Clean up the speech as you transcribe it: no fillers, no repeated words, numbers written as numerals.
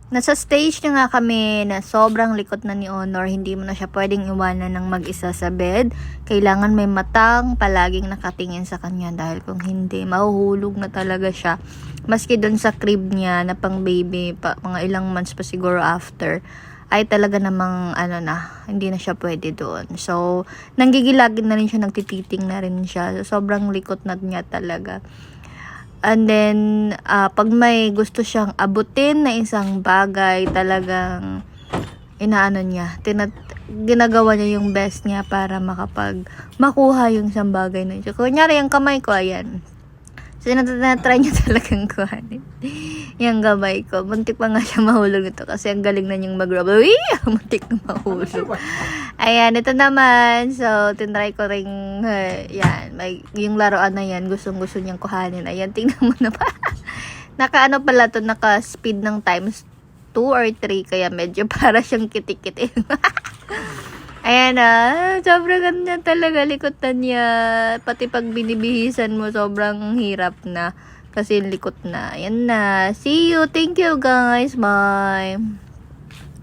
Nasa stage na nga kami na sobrang likot na ni Honor. Hindi mo na siya pwedeng iwanan ng mag-isa sa bed. Kailangan may matang palaging nakatingin sa kanya dahil kung hindi, mahuhulog na talaga siya. Maski doon sa crib niya na pang baby, mga ilang months pa siguro after, ay talaga namang hindi na siya pwede doon. So, nanggigilagin na rin siya, nagtititing na rin siya. So, sobrang likot na niya talaga. And then, pag may gusto siyang abutin na isang bagay, talagang ginagawa niya yung best niya para makuha yung isang bagay na siya. Kunyari, yung kamay ko, ayan. So, tinatry niya talagang kuhanin. Yung kamay ko. Muntik pa nga siya mahulog nito kasi ang galing na niyang mag-rub. Uy! Muntik na mahulog. Ayan, ito naman. So, tinry ko rin, yan, yung laruan na yan, gustong-gusto niyang kuhanin. Ayan, tingnan mo na pa. Naka-ano pala to, naka-speed ng times 2 or 3, kaya medyo para siyang kitikit. Ayan sobrang ganda talaga, likotan niya. Pati pag binibihisan mo, sobrang hirap na. Kasi likot na. Ayan na. See you. Thank you guys. Bye.